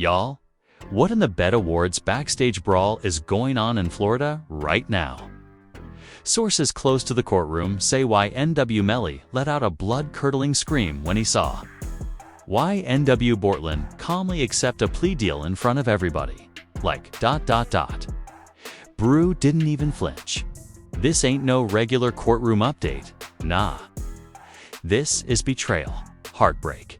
Y'all, what in the Bet Awards backstage brawl is going on in Florida right now? Sources close to the courtroom say YNW Melly let out a blood-curdling scream when he saw YNW Bortlen calmly accept a plea deal in front of everybody. Like ... Brew didn't even flinch. This ain't no regular courtroom update, nah. This is betrayal, heartbreak,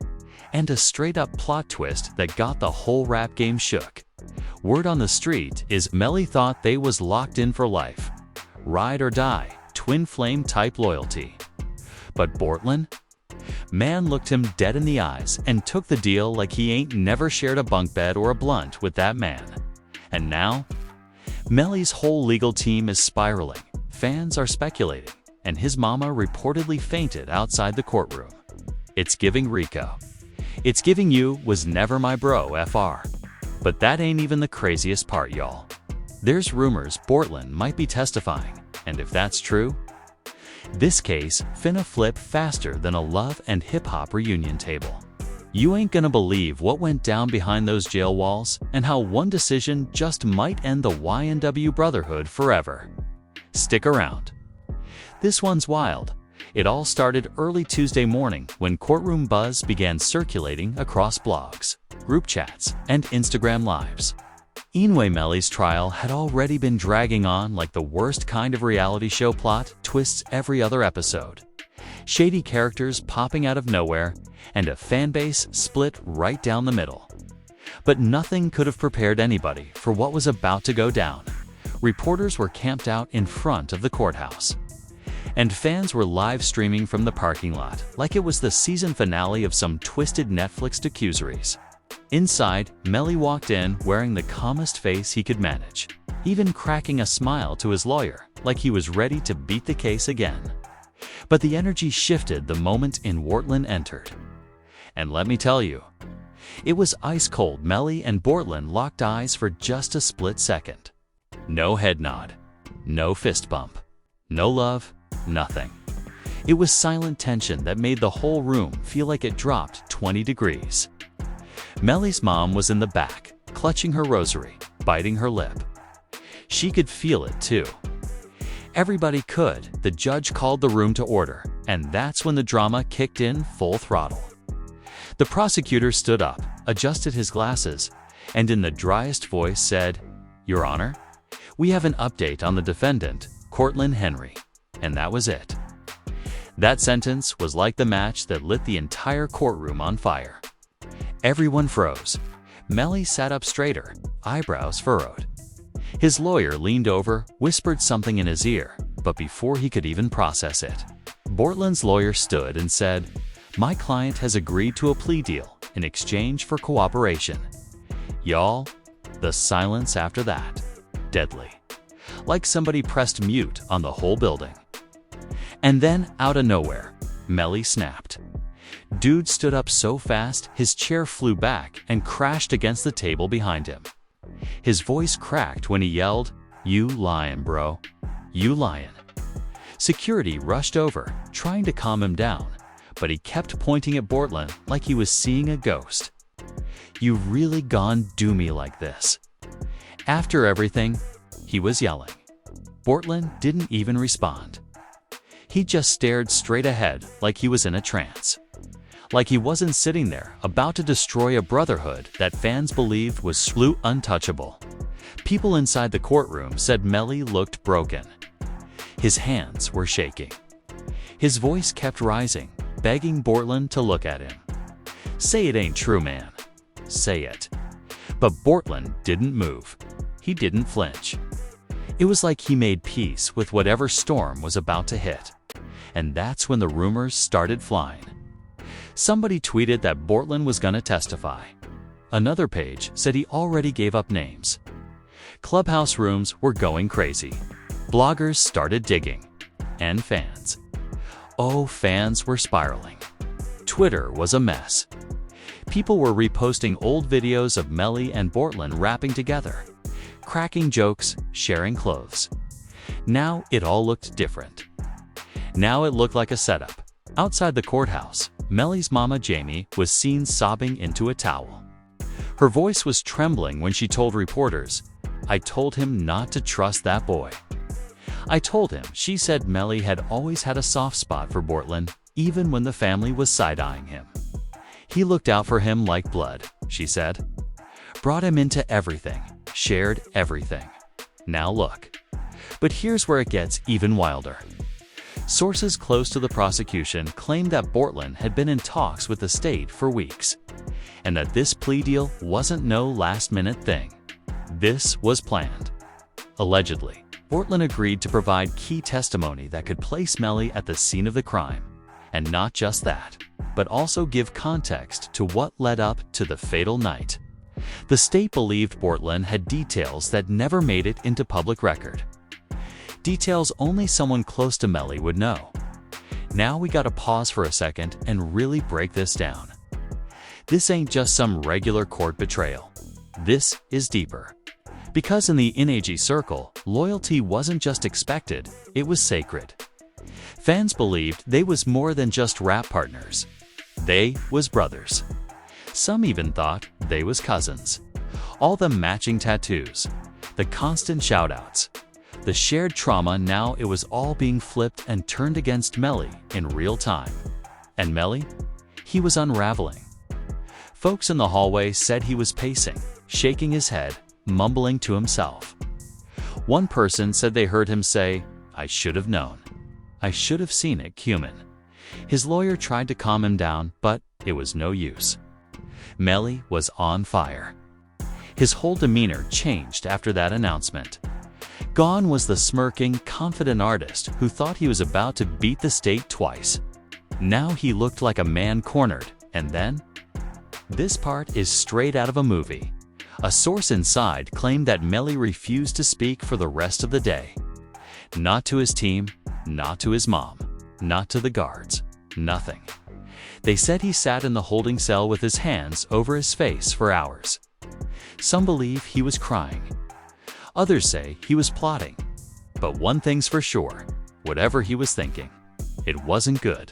and a straight-up plot twist that got the whole rap game shook. Word on the street is Melly thought they was locked in for life. Ride or die, twin flame type loyalty. But Bortlen? Man looked him dead in the eyes and took the deal like he ain't never shared a bunk bed or a blunt with that man. And now? Melly's whole legal team is spiraling, fans are speculating, and his mama reportedly fainted outside the courtroom. It's giving Rico. It's giving you was never my bro FR. But that ain't even the craziest part, y'all. There's rumors Bortlen might be testifying, and if that's true, this case finna flip faster than a love and hip-hop reunion table. You ain't gonna believe what went down behind those jail walls and how one decision just might end the YNW Brotherhood forever. Stick around. This one's wild. It all started early Tuesday morning when courtroom buzz began circulating across blogs, group chats, and Instagram lives. YNW Melly's trial had already been dragging on like the worst kind of reality show plot twists every other episode. Shady characters popping out of nowhere, and a fanbase split right down the middle. But nothing could have prepared anybody for what was about to go down. Reporters were camped out in front of the courthouse, and fans were live streaming from the parking lot like it was the season finale of some twisted Netflix docuseries. Inside, Melly walked in wearing the calmest face he could manage, even cracking a smile to his lawyer like he was ready to beat the case again. But the energy shifted the moment Bortlen entered. And let me tell you, it was ice cold. Melly and Bortlen locked eyes for just a split second. No head nod, no fist bump, no love, nothing. It was silent tension that made the whole room feel like it dropped 20 degrees. Melly's mom was in the back, clutching her rosary, biting her lip. She could feel it too. Everybody could. The judge called the room to order, and that's when the drama kicked in full throttle. The prosecutor stood up, adjusted his glasses, and in the driest voice said, "Your Honor, we have an update on the defendant, Cortland Henry." And that was it. That sentence was like the match that lit the entire courtroom on fire. Everyone froze. Melly sat up straighter, eyebrows furrowed. His lawyer leaned over, whispered something in his ear, but before he could even process it, Bortlen's lawyer stood and said, "My client has agreed to a plea deal in exchange for cooperation." Y'all, the silence after that, deadly. Like somebody pressed mute on the whole building. And then, out of nowhere, Melly snapped. Dude stood up so fast his chair flew back and crashed against the table behind him. His voice cracked when he yelled, "You lying, bro. You lying." Security rushed over, trying to calm him down, but he kept pointing at Bortlen like he was seeing a ghost. "You really gone do me like this?" After everything, he was yelling. Bortlen didn't even respond. He just stared straight ahead like he was in a trance. Like he wasn't sitting there about to destroy a brotherhood that fans believed was slew untouchable. People inside the courtroom said Melly looked broken. His hands were shaking. His voice kept rising, begging Bortlen to look at him. "Say it ain't true, man. Say it." But Bortlen didn't move. He didn't flinch. It was like he made peace with whatever storm was about to hit. And that's when the rumors started flying. Somebody tweeted that Bortlen was gonna testify. Another page said he already gave up names. Clubhouse rooms were going crazy. Bloggers started digging. And fans. Oh, fans were spiraling. Twitter was a mess. People were reposting old videos of Melly and Bortlen rapping together, cracking jokes, sharing clothes. Now it all looked different. Now it looked like a setup. Outside the courthouse, Melly's mama Jamie was seen sobbing into a towel. Her voice was trembling when she told reporters, "I told him not to trust that boy. I told him," she said. Melly had always had a soft spot for Bortlen, even when the family was side-eyeing him. "He looked out for him like blood," she said. "Brought him into everything, shared everything. Now look." But here's where it gets even wilder. Sources close to the prosecution claimed that Bortlen had been in talks with the state for weeks, and that this plea deal wasn't no last-minute thing. This was planned. Allegedly, Bortlen agreed to provide key testimony that could place Melly at the scene of the crime, and not just that, but also give context to what led up to the fatal night. The state believed Bortlen had details that never made it into public record. Details only someone close to Melly would know. Now we gotta pause for a second and really break this down. This ain't just some regular court betrayal. This is deeper. Because in the YNW circle, loyalty wasn't just expected, it was sacred. Fans believed they was more than just rap partners. They was brothers. Some even thought they was cousins. All the matching tattoos, the constant shoutouts, the shared trauma, now it was all being flipped and turned against Melly in real time. And Melly? He was unraveling. Folks in the hallway said he was pacing, shaking his head, mumbling to himself. One person said they heard him say, "I should have known. I should have seen it coming." His lawyer tried to calm him down, but it was no use. Melly was on fire. His whole demeanor changed after that announcement. Gone was the smirking, confident artist who thought he was about to beat the state twice. Now he looked like a man cornered, and then? This part is straight out of a movie. A source inside claimed that Melly refused to speak for the rest of the day. Not to his team, not to his mom, not to the guards, nothing. They said he sat in the holding cell with his hands over his face for hours. Some believe he was crying. Others say he was plotting. But one thing's for sure, whatever he was thinking, it wasn't good.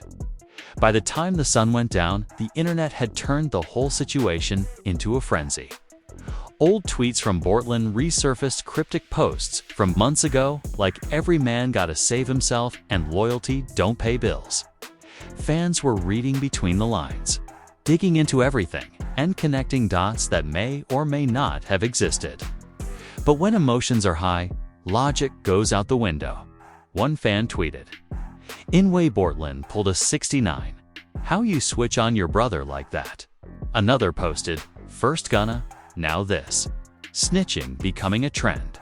By the time the sun went down, the internet had turned the whole situation into a frenzy. Old tweets from Bortlen resurfaced, cryptic posts from months ago like "every man gotta save himself" and "loyalty don't pay bills." Fans were reading between the lines, digging into everything, and connecting dots that may or may not have existed. But when emotions are high, logic goes out the window. One fan tweeted, "YNW Bortlen pulled a 69. How you switch on your brother like that?" Another posted, "First gonna, now this." Snitching becoming a trend.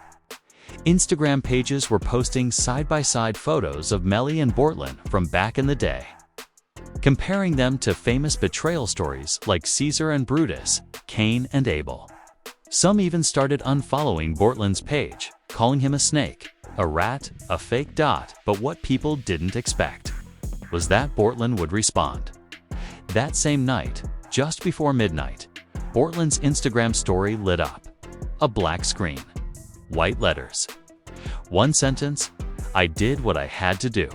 Instagram pages were posting side-by-side photos of Melly and Bortlen from back in the day, comparing them to famous betrayal stories like Caesar and Brutus, Cain and Abel. Some even started unfollowing Bortlen's page, calling him a snake, a rat, a fake dot. But what people didn't expect was that Bortlen would respond. That same night, just before midnight, Bortlen's Instagram story lit up. A black screen, white letters. One sentence, "I did what I had to do."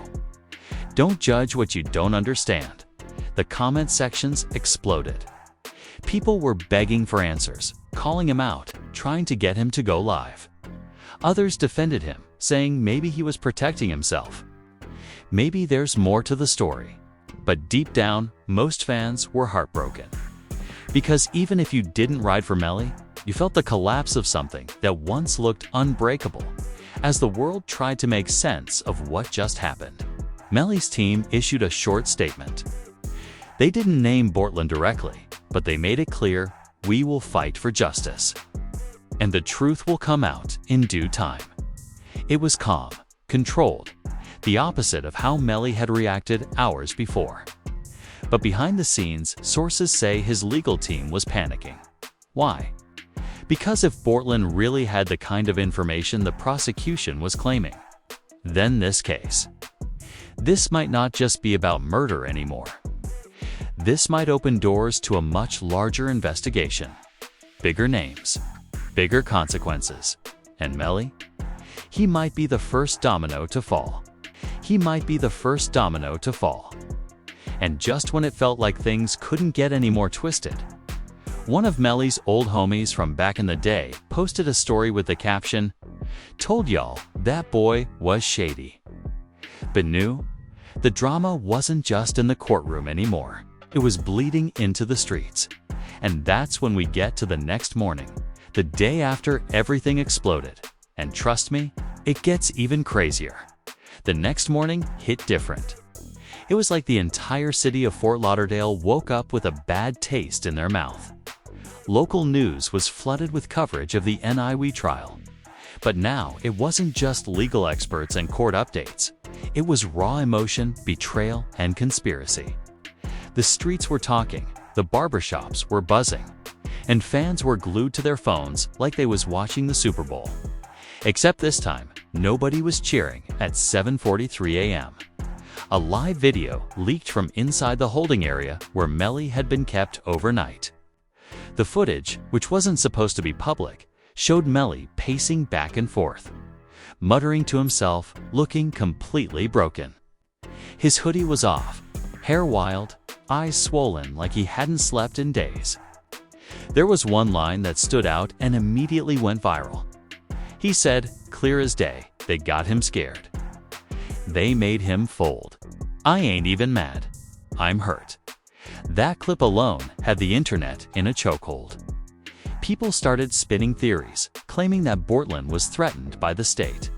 Don't judge what you don't understand. The comment sections exploded. People were begging for answers, calling him out, trying to get him to go live. Others defended him, saying maybe he was protecting himself. Maybe there's more to the story. But deep down, most fans were heartbroken. Because even if you didn't ride for Melly, you felt the collapse of something that once looked unbreakable, as the world tried to make sense of what just happened. Melly's team issued a short statement. They didn't name Bortlen directly, but they made it clear, "We will fight for justice. And the truth will come out in due time." It was calm, controlled, the opposite of how Melly had reacted hours before. But behind the scenes, sources say his legal team was panicking. Why? Because if Bortlen really had the kind of information the prosecution was claiming, then this case. This might not just be about murder anymore. This might open doors to a much larger investigation. Bigger names, bigger consequences. And Melly? He might be the first domino to fall. He might be the first domino to fall. And just when it felt like things couldn't get any more twisted, One of Melly's old homies from back in the day posted a story with the caption, "Told y'all, that boy was shady." But new? The drama wasn't just in the courtroom anymore. It was bleeding into the streets. And that's when we get to the next morning, the day after everything exploded. And trust me, it gets even crazier. The next morning hit different. It was like the entire city of Fort Lauderdale woke up with a bad taste in their mouth. Local news was flooded with coverage of the YNW trial. But now it wasn't just legal experts and court updates. It was raw emotion, betrayal, and conspiracy. The streets were talking, the barbershops were buzzing, and fans were glued to their phones like they was watching the Super Bowl. Except this time, nobody was cheering at 7:43 a.m. A live video leaked from inside the holding area where Melly had been kept overnight. The footage, which wasn't supposed to be public, showed Melly pacing back and forth, muttering to himself, looking completely broken. His hoodie was off, hair wild, eyes swollen like he hadn't slept in days. There was one line that stood out and immediately went viral. He said, clear as day, they got him scared. They made him fold. I ain't even mad. I'm hurt. That clip alone had the internet in a chokehold. People started spinning theories, claiming that Bortlen was threatened by the state,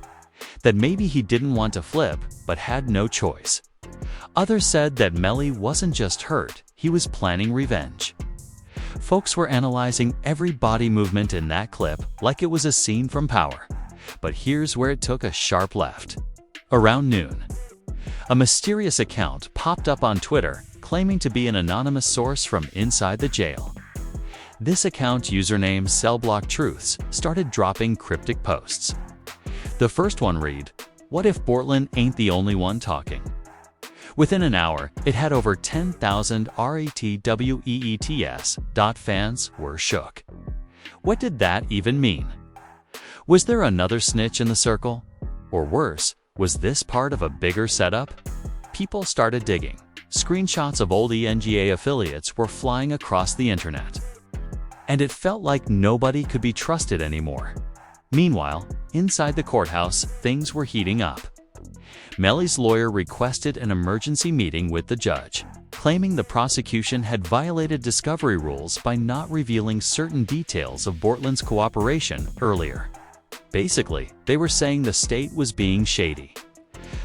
that maybe he didn't want to flip but had no choice. Others said that Melly wasn't just hurt, he was planning revenge. Folks were analyzing every body movement in that clip like it was a scene from Power. But here's where it took a sharp left. Around noon, a mysterious account popped up on Twitter claiming to be an anonymous source from inside the jail. This account, username CellBlockTruths, started dropping cryptic posts. The first one read, "What if Bortlen ain't the only one talking?" Within an hour, it had over 10,000 retweets. Fans were shook. What did that even mean? Was there another snitch in the circle? Or worse, was this part of a bigger setup? People started digging. Screenshots of old ENGA affiliates were flying across the internet. And it felt like nobody could be trusted anymore. Meanwhile, inside the courthouse, things were heating up. Melly's lawyer requested an emergency meeting with the judge, claiming the prosecution had violated discovery rules by not revealing certain details of Bortlen's cooperation earlier. Basically, they were saying the state was being shady.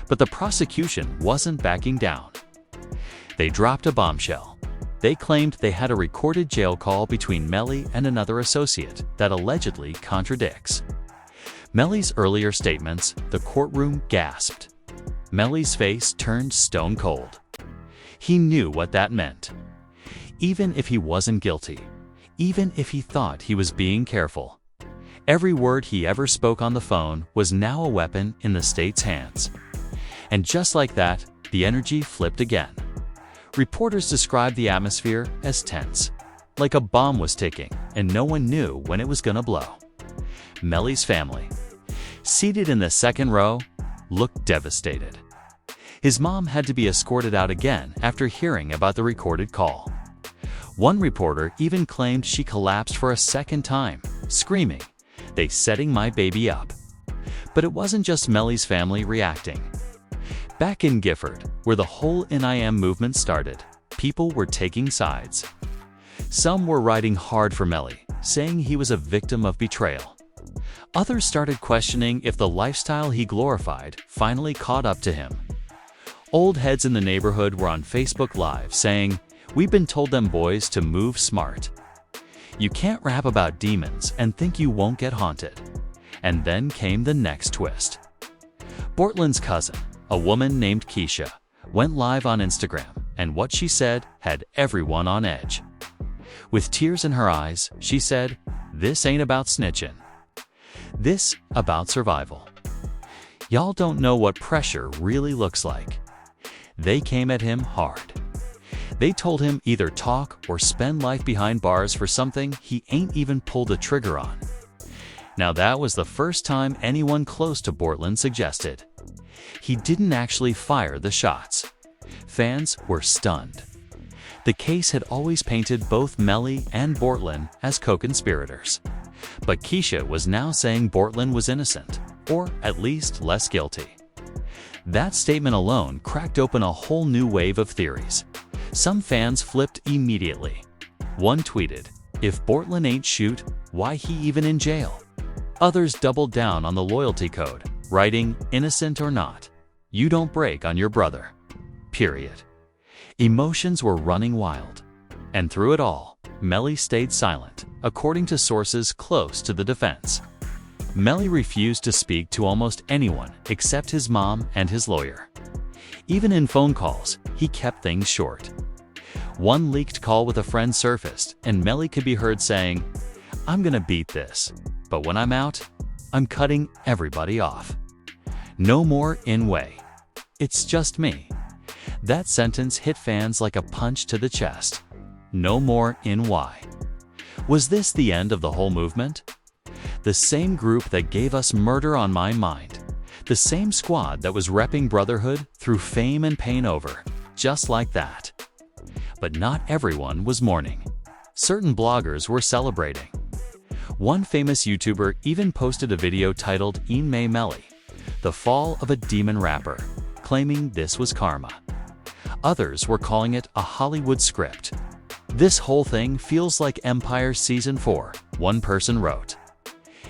But the prosecution wasn't backing down. They dropped a bombshell. They claimed they had a recorded jail call between Melly and another associate that allegedly contradicts Melly's earlier statements. The courtroom gasped. Melly's face turned stone cold. He knew what that meant. Even if he wasn't guilty, even if he thought he was being careful, every word he ever spoke on the phone was now a weapon in the state's hands. And just like that, the energy flipped again. Reporters described the atmosphere as tense, like a bomb was ticking and no one knew when it was gonna blow. Melly's family, seated in the second row, looked devastated. His mom had to be escorted out again after hearing about the recorded call. One reporter even claimed she collapsed for a second time, screaming, "They setting my baby up." But it wasn't just Melly's family reacting. Back in Gifford, where the whole NIM movement started, people were taking sides. Some were riding hard for Melly, saying he was a victim of betrayal. Others started questioning if the lifestyle he glorified finally caught up to him. Old heads in the neighborhood were on Facebook Live saying, "We've been told them boys to move smart. You can't rap about demons and think you won't get haunted." And then came the next twist. Bortlen's cousin, a woman named Keisha, went live on Instagram, and what she said had everyone on edge. With tears in her eyes, she said, "This ain't about snitching. This about survival. Y'all don't know what pressure really looks like." They came at him hard. They told him either talk or spend life behind bars for something he ain't even pulled the trigger on. Now that was the first time anyone close to Bortlen suggested he didn't actually fire the shots. Fans were stunned. The case had always painted both Melly and Bortlen as co-conspirators. But Keisha was now saying Bortlen was innocent, or at least less guilty. That statement alone cracked open a whole new wave of theories. Some fans flipped immediately. One tweeted, "If Bortlen ain't shoot, why he even in jail?" Others doubled down on the loyalty code, writing, "Innocent or not, you don't break on your brother." Period. Emotions were running wild. And through it all, Melly stayed silent, according to sources close to the defense. Melly refused to speak to almost anyone except his mom and his lawyer. Even in phone calls, he kept things short. One leaked call with a friend surfaced, and Melly could be heard saying, "I'm gonna beat this, but when I'm out, I'm cutting everybody off. No more in-way. It's just me." That sentence hit fans like a punch to the chest. No more in-Y. Was this the end of the whole movement? The same group that gave us Murder on My Mind. The same squad that was repping brotherhood through fame and pain over, just like that. But not everyone was mourning. Certain bloggers were celebrating. One famous YouTuber even posted a video titled YNW Melly, the fall of a demon rapper, claiming this was karma. Others were calling it a Hollywood script. "This whole thing feels like Empire Season 4, one person wrote.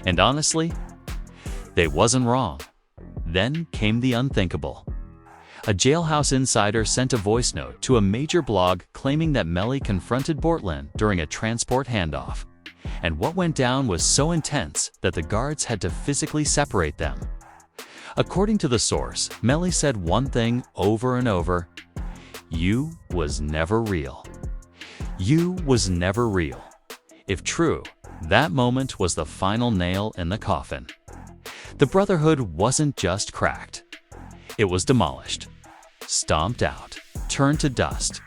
And honestly, they wasn't wrong." Then came the unthinkable. A jailhouse insider sent a voice note to a major blog claiming that Melly confronted Bortlen during a transport handoff. And what went down was so intense that the guards had to physically separate them. According to the source, Melly said one thing over and over: "You was never real. You was never real." If true, that moment was the final nail in the coffin. The brotherhood wasn't just cracked. It was demolished, stomped out, turned to dust.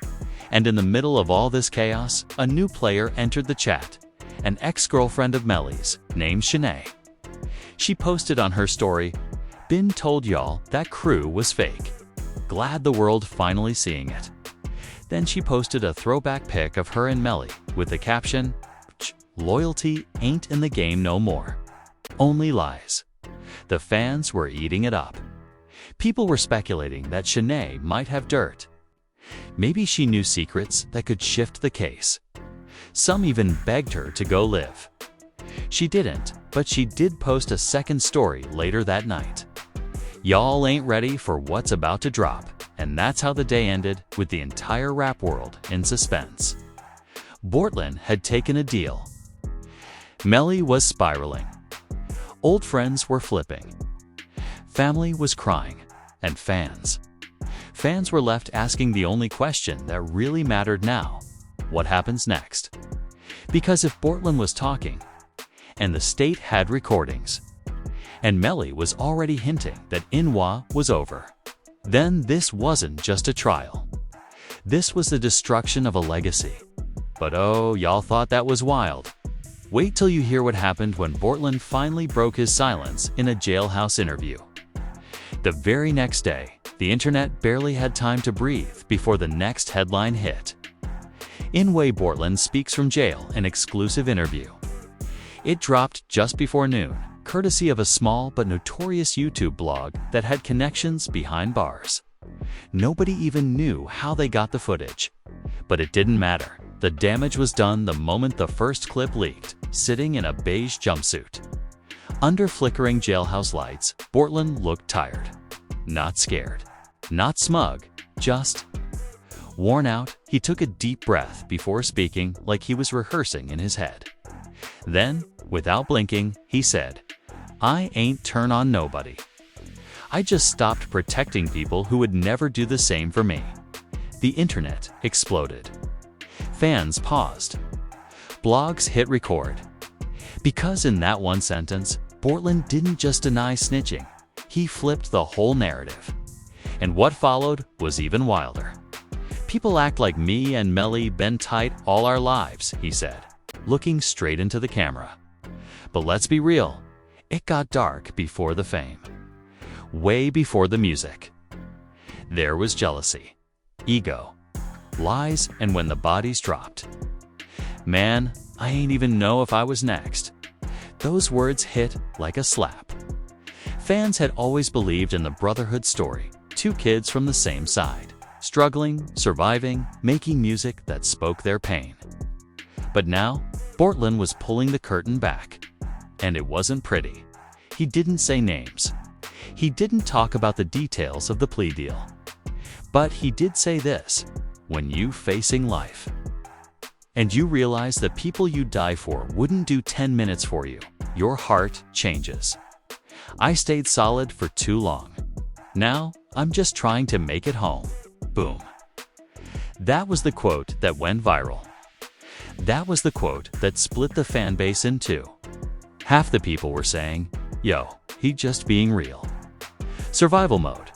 And in the middle of all this chaos, a new player entered the chat, an ex-girlfriend of Melly's named Shanae. She posted on her story, "Been told y'all that crew was fake. Glad the world finally seeing it." Then she posted a throwback pic of her and Melly with the caption, "Loyalty ain't in the game no more. Only lies." The fans were eating it up. People were speculating that Shanae might have dirt. Maybe she knew secrets that could shift the case. Some even begged her to go live. She didn't, but she did post a second story later that night. Y'all ain't ready for what's about to drop, and that's how the day ended, with the entire rap world in suspense. Bortlen had taken a deal. Melly was spiraling. Old friends were flipping. Family was crying, and fans were left asking the only question that really mattered now: what happens next? Because if Bortlen was talking, and the state had recordings, and Melly was already hinting that YNW was over, then this wasn't just a trial. This was the destruction of a legacy. But oh, y'all thought that was wild. Wait till you hear what happened when Bortlen finally broke his silence in a jailhouse interview. The very next day, the internet barely had time to breathe before the next headline hit. YNW Bortlen speaks from jail, an exclusive interview. It dropped just before noon, courtesy of a small but notorious YouTube blog that had connections behind bars. Nobody even knew how they got the footage. But it didn't matter. The damage was done the moment the first clip leaked, sitting in a beige jumpsuit. Under flickering jailhouse lights, Bortlen looked tired. Not scared. Not smug. Just worn out. He took a deep breath before speaking, like he was rehearsing in his head. Then, without blinking, he said, "I ain't turn on nobody. I just stopped protecting people who would never do the same for me." The internet exploded. Fans paused. Blogs hit record. Because in that one sentence, Bortlen didn't just deny snitching, he flipped the whole narrative. And what followed was even wilder. "People act like me and Melly been tight all our lives," he said, looking straight into the camera. But let's be real, it got dark before the fame. Way before the music. There was jealousy, ego, lies, and when the bodies dropped. Man, I ain't even know if I was next. Those words hit like a slap. Fans had always believed in the brotherhood story, two kids from the same side, struggling, surviving, making music that spoke their pain. But now, Bortlen was pulling the curtain back. And it wasn't pretty. He didn't say names. He didn't talk about the details of the plea deal. But he did say this: when you facing life, and you realize that people you die for wouldn't do 10 minutes for you, your heart changes. I stayed solid for too long. Now, I'm just trying to make it home. Boom. That was the quote that went viral. That was the quote that split the fan base in two. Half the people were saying, yo, he just being real. Survival mode.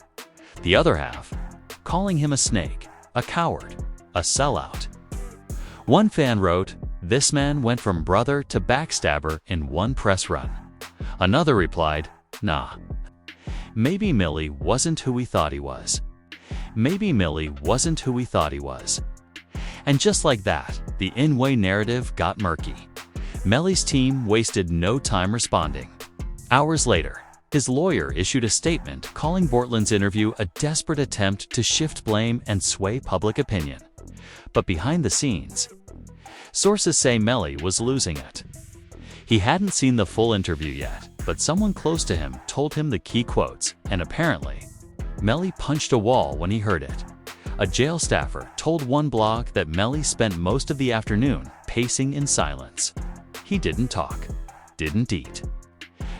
The other half, calling him a snake, a coward, a sellout. One fan wrote, this man went from brother to backstabber in one press run. Another replied, nah. Maybe Melly wasn't who we thought he was. Maybe Melly wasn't who we thought he was. And just like that, the YNW narrative got murky. Melly's team wasted no time responding. Hours later, his lawyer issued a statement calling Bortlen's interview a desperate attempt to shift blame and sway public opinion. But behind the scenes, sources say Melly was losing it. He hadn't seen the full interview yet, but someone close to him told him the key quotes, and apparently, Melly punched a wall when he heard it. A jail staffer told one blog that Melly spent most of the afternoon pacing in silence. He didn't talk, didn't eat,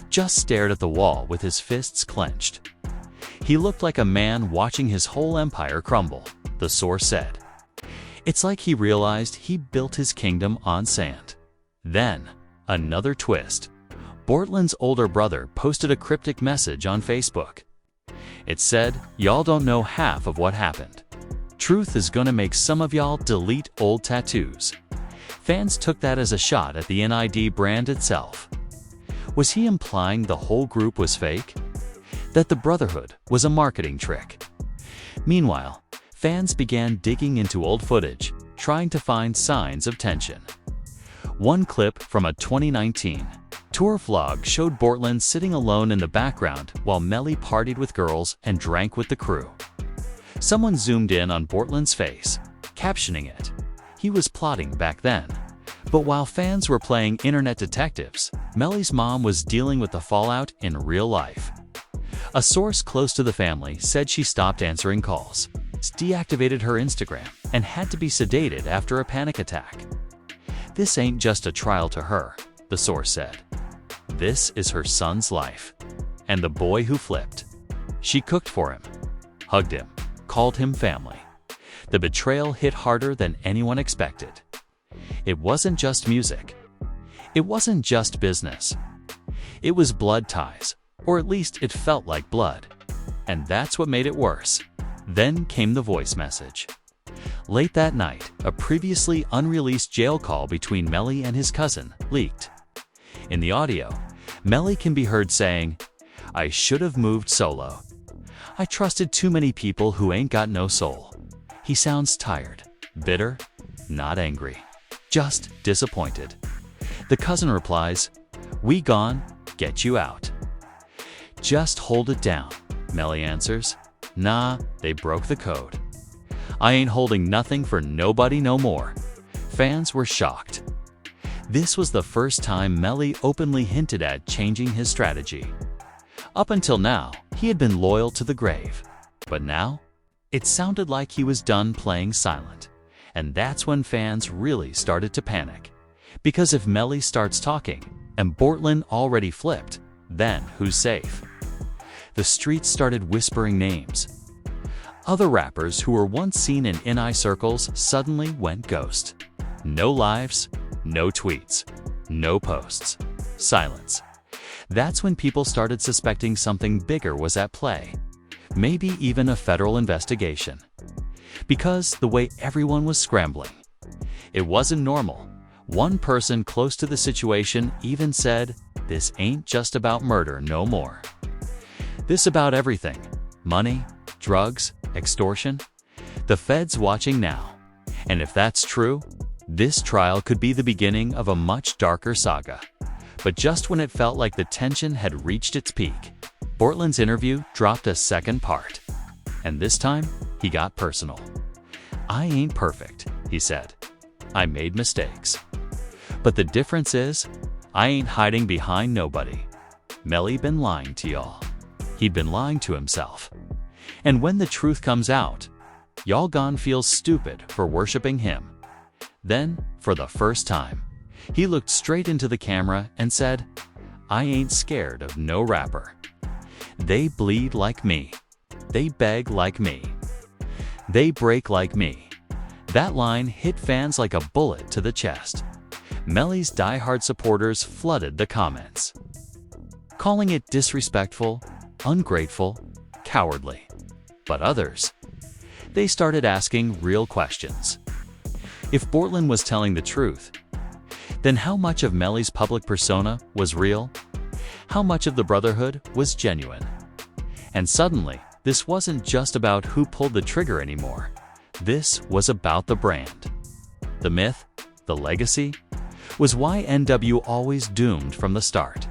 just stared at the wall with his fists clenched. He looked like a man watching his whole empire crumble, the source said. It's like he realized he built his kingdom on sand. Then, another twist. Bortlen's older brother posted a cryptic message on Facebook. It said, y'all don't know half of what happened. Truth is gonna make some of y'all delete old tattoos. Fans took that as a shot at the NID brand itself. Was he implying the whole group was fake? That the brotherhood was a marketing trick? Meanwhile, fans began digging into old footage, trying to find signs of tension. One clip from a 2019 tour vlog showed Bortlen sitting alone in the background while Melly partied with girls and drank with the crew. Someone zoomed in on Bortlen's face, captioning it, he was plotting back then. But while fans were playing internet detectives, Melly's mom was dealing with the fallout in real life. A source close to the family said she stopped answering calls, deactivated her Instagram, and had to be sedated after a panic attack. This ain't just a trial to her, the source said. This is her son's life. And the boy who flipped. She cooked for him, hugged him, called him family. The betrayal hit harder than anyone expected. It wasn't just music. It wasn't just business. It was blood ties, or at least it felt like blood. And that's what made it worse. Then came the voice message. Late that night, a previously unreleased jail call between Melly and his cousin leaked. In the audio, Melly can be heard saying, I should have moved solo. I trusted too many people who ain't got no soul. He sounds tired, bitter, not angry, just disappointed. The cousin replies, we gone, get you out. Just hold it down, Melly answers. Nah, they broke the code. I ain't holding nothing for nobody no more. Fans were shocked. This was the first time Melly openly hinted at changing his strategy. Up until now, he had been loyal to the grave. But now, it sounded like he was done playing silent. And that's when fans really started to panic. Because if Melly starts talking, and Bortlen already flipped, then who's safe? The streets started whispering names. Other rappers who were once seen in NI circles suddenly went ghost. No lives, no tweets, no posts, silence. That's when people started suspecting something bigger was at play. Maybe even a federal investigation. Because the way everyone was scrambling. It wasn't normal. One person close to the situation even said, this ain't just about murder no more. This about everything. Money, drugs, extortion. The feds watching now. And if that's true, this trial could be the beginning of a much darker saga. But just when it felt like the tension had reached its peak, Bortlen's interview dropped a second part. And this time, he got personal. "I ain't perfect," he said. "I made mistakes. But the difference is, I ain't hiding behind nobody. Melly been lying to y'all. He'd been lying to himself. And when the truth comes out, y'all gon' feel stupid for worshiping him." Then, for the first time, he looked straight into the camera and said, "I ain't scared of no rapper. They bleed like me. They beg like me. They break like me." That line hit fans like a bullet to the chest. Melly's diehard supporters flooded the comments, calling it disrespectful, ungrateful, cowardly. But others, they started asking real questions. If Bortlen was telling the truth, then how much of Melly's public persona was real? How much of the brotherhood was genuine? And suddenly, this wasn't just about who pulled the trigger anymore. This was about the brand. The myth, the legacy. Was YNW always doomed from the start?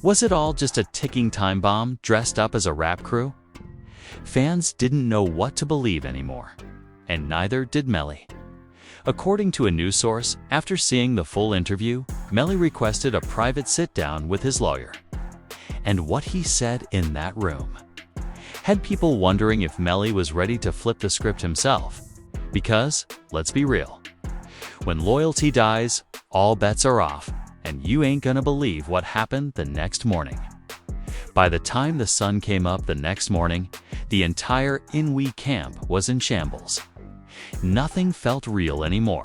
Was it all just a ticking time bomb dressed up as a rap crew? Fans didn't know what to believe anymore, and neither did Melly. According to a news source, after seeing the full interview, Melly requested a private sit-down with his lawyer. And what he said in that room had people wondering if Melly was ready to flip the script himself. Because, let's be real, when loyalty dies, all bets are off, and you ain't gonna believe what happened the next morning. By the time the sun came up the next morning, the entire YNW camp was in shambles. Nothing felt real anymore.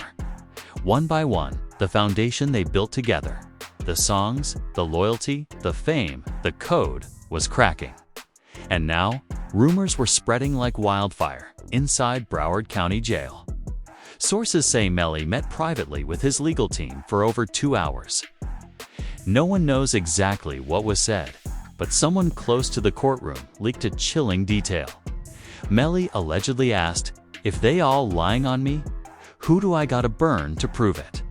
One by one, the foundation they built together, the songs, the loyalty, the fame, the code, was cracking. And now, rumors were spreading like wildfire inside Broward County Jail. Sources say Melly met privately with his legal team for over 2 hours. No one knows exactly what was said, but someone close to the courtroom leaked a chilling detail. Melly allegedly asked, "If they all lying on me, who do I gotta burn to prove it?"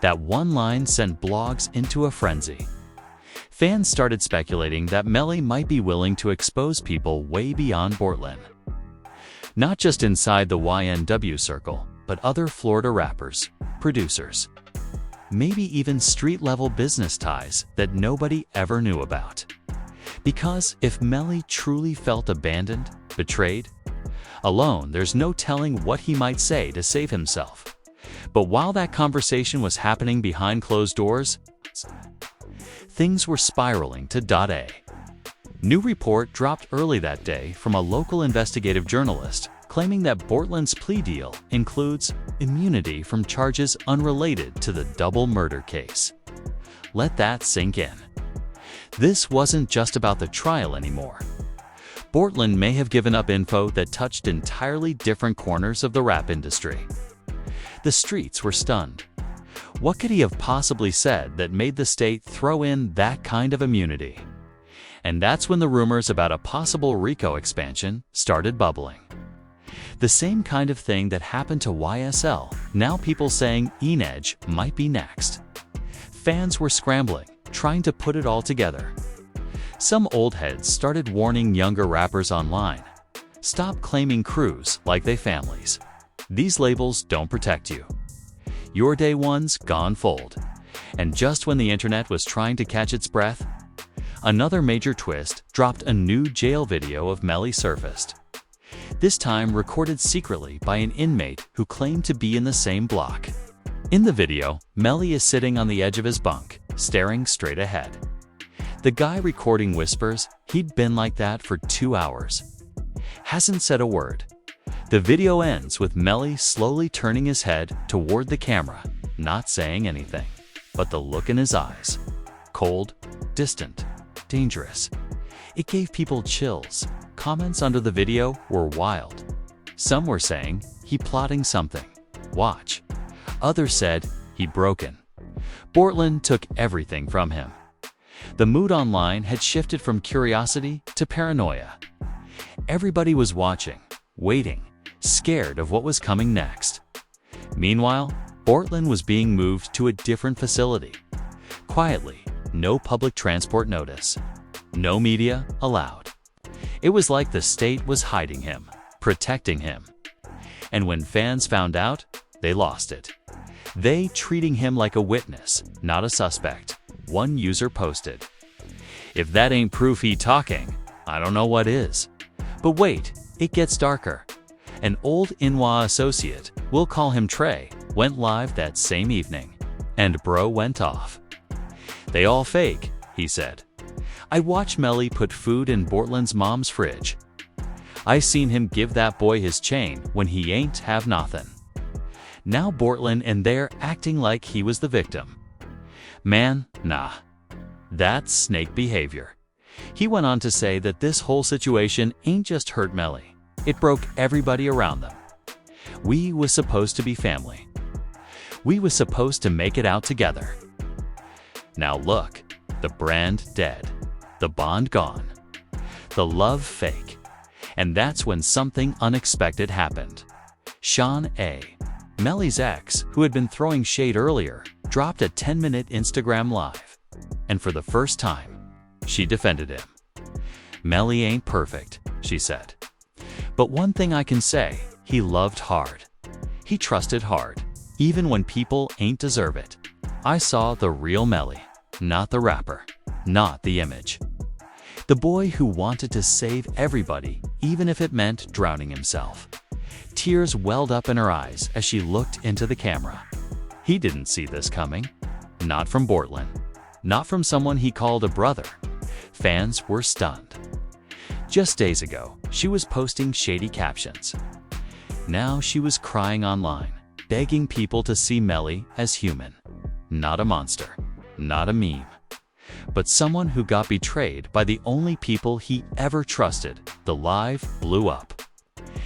That one line sent blogs into a frenzy. Fans started speculating that Melly might be willing to expose people way beyond Bortlen. Not just inside the YNW circle, but other Florida rappers, producers, maybe even street-level business ties that nobody ever knew about. Because if Melly truly felt abandoned, betrayed, alone, there's no telling what he might say to save himself. But while that conversation was happening behind closed doors, things were spiraling to .A. New report dropped early that day from a local investigative journalist claiming that Bortlen's plea deal includes immunity from charges unrelated to the double murder case. Let that sink in. This wasn't just about the trial anymore. Bortlen may have given up info that touched entirely different corners of the rap industry. The streets were stunned. What could he have possibly said that made the state throw in that kind of immunity? And that's when the rumors about a possible RICO expansion started bubbling. The same kind of thing that happened to YSL, now people saying YNW might be next. Fans were scrambling, trying to put it all together. Some old heads started warning younger rappers online, "Stop claiming crews like they families. These labels don't protect you. Your day one's gone fold." And just when the internet was trying to catch its breath, another major twist dropped. A new jail video of Melly surfaced. This time recorded secretly by an inmate who claimed to be in the same block. In the video, Melly is sitting on the edge of his bunk, staring straight ahead. The guy recording whispers he'd been like that for 2 hours. Hasn't said a word. The video ends with Melly slowly turning his head toward the camera, not saying anything. But the look in his eyes, cold, distant, dangerous. It gave people chills. Comments under the video were wild. Some were saying, "He plotting something. Watch." Others said, "He broken. Bortlen took everything from him." The mood online had shifted from curiosity to paranoia. Everybody was watching, waiting, scared of what was coming next. Meanwhile, Bortlen was being moved to a different facility. Quietly, no public transport notice. No media allowed. It was like the state was hiding him, protecting him. And when fans found out, they lost it. They treating him like a witness, not a suspect, one user posted. If that ain't proof he talking, I don't know what is. But wait, it gets darker. An old YNW associate, we'll call him Trey, went live that same evening. And bro went off. They all fake, he said. I watched Melly put food in Bortlen's mom's fridge. I seen him give that boy his chain when he ain't have nothin'. Now Bortlen and they're acting like he was the victim. Man, nah. That's snake behavior. He went on to say that this whole situation ain't just hurt Melly. It broke everybody around them. We was supposed to be family. We was supposed to make it out together. Now look, the brand dead. The bond gone. The love fake. And that's when something unexpected happened. Sean A., Melly's ex, who had been throwing shade earlier, dropped a 10-minute Instagram live. And for the first time, she defended him. Melly ain't perfect, she said. But one thing I can say, he loved hard. He trusted hard, even when people ain't deserve it. I saw the real Melly, not the rapper, not the image. The boy who wanted to save everybody, even if it meant drowning himself. Tears welled up in her eyes as she looked into the camera. He didn't see this coming. Not from Bortlen. Not from someone he called a brother. Fans were stunned. Just days ago, she was posting shady captions. Now she was crying online, begging people to see Melly as human. Not a monster. Not a meme. But someone who got betrayed by the only people he ever trusted. The live blew up.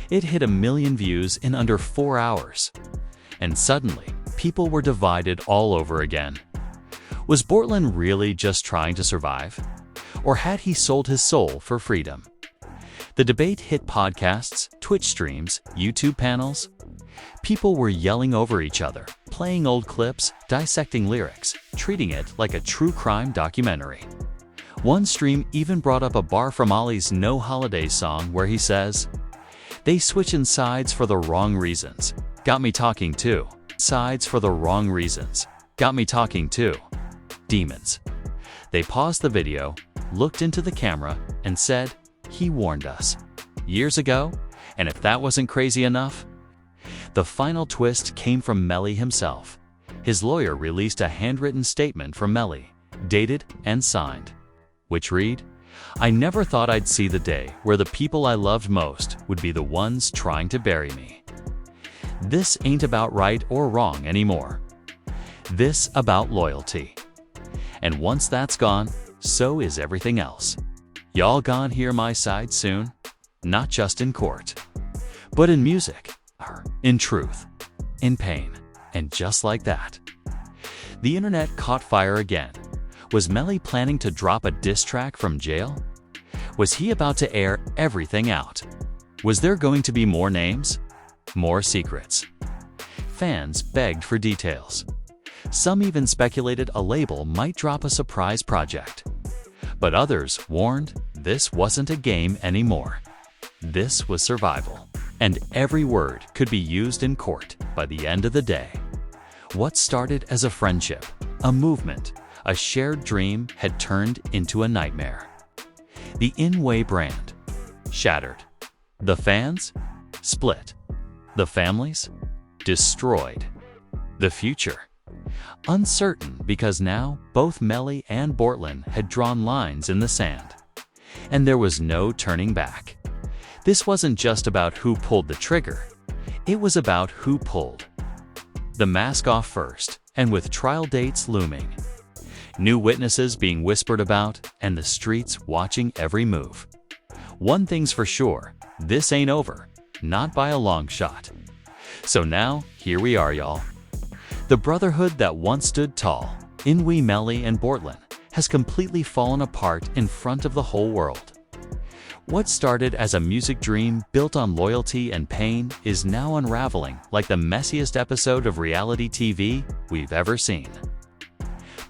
It hit 1 million views in under 4 hours. And suddenly, people were divided all over again. Was Bortlen really just trying to survive? Or had he sold his soul for freedom? The debate hit podcasts, Twitch streams, YouTube panels. People were yelling over each other, playing old clips, dissecting lyrics, treating it like a true crime documentary. One stream even brought up a bar from Ollie's No Holidays song where he says, "They switchin' sides for the wrong reasons. Got me talking too. Sides for the wrong reasons. Got me talking too. Demons." They paused the video, looked into the camera, and said, "He warned us. Years ago, and if that wasn't crazy enough." The final twist came from Melly himself. His lawyer released a handwritten statement from Melly, dated and signed, which read, "I never thought I'd see the day where the people I loved most would be the ones trying to bury me. This ain't about right or wrong anymore. This about loyalty. And once that's gone, so is everything else. Y'all gon' hear my side soon, not just in court, but in music, in truth, in pain, and just like that." The internet caught fire again. Was Melly planning to drop a diss track from jail? Was he about to air everything out? Was there going to be more names? More secrets? Fans begged for details. Some even speculated a label might drop a surprise project. But others warned this wasn't a game anymore. This was survival. And every word could be used in court by the end of the day. What started as a friendship, a movement, a shared dream had turned into a nightmare. The YNW brand, shattered. The fans, split. The families, destroyed. The future, uncertain because now both Melly and Bortlen had drawn lines in the sand. And there was no turning back. This wasn't just about who pulled the trigger. It was about who pulled. The mask off first, and with trial dates looming. New witnesses being whispered about, and the streets watching every move. One thing's for sure, this ain't over, not by a long shot. So now, here we are, y'all. The brotherhood that once stood tall, YNW Melly and Bortlen, has completely fallen apart in front of the whole world. What started as a music dream built on loyalty and pain is now unraveling like the messiest episode of reality TV we've ever seen.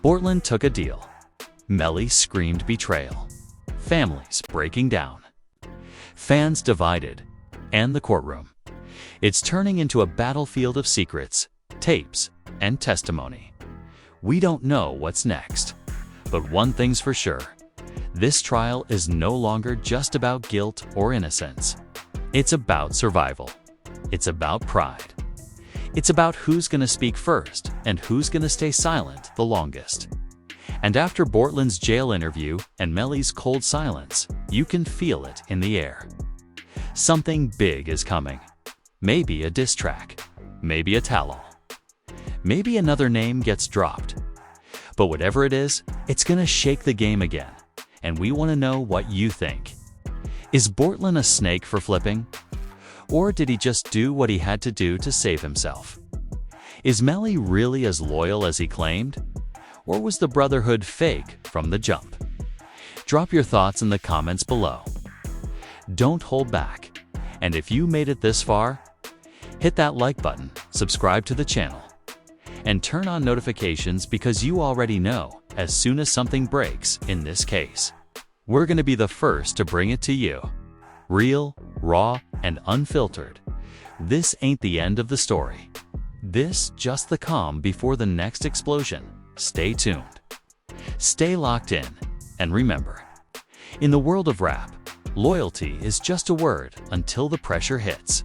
Bortlen took a deal. Melly screamed betrayal. Families breaking down. Fans divided. And the courtroom. It's turning into a battlefield of secrets, tapes, and testimony. We don't know what's next. But one thing's for sure. This trial is no longer just about guilt or innocence. It's about survival. It's about pride. It's about who's going to speak first and who's going to stay silent the longest. And after Bortlen's jail interview and Melly's cold silence, you can feel it in the air. Something big is coming. Maybe a diss track. Maybe a tell-all. Maybe another name gets dropped. But whatever it is, it's going to shake the game again. And we want to know what you think. Is Bortlen a snake for flipping? Or did he just do what he had to do to save himself? Is Melly really as loyal as he claimed? Or was the brotherhood fake from the jump? Drop your thoughts in the comments below. Don't hold back. And if you made it this far, hit that like button, subscribe to the channel, and turn on notifications because you already know as soon as something breaks in this case. We're going to be the first to bring it to you. Real, raw, and unfiltered. This ain't the end of the story. This just the calm before the next explosion. Stay tuned. Stay locked in. And remember, in the world of rap, loyalty is just a word until the pressure hits.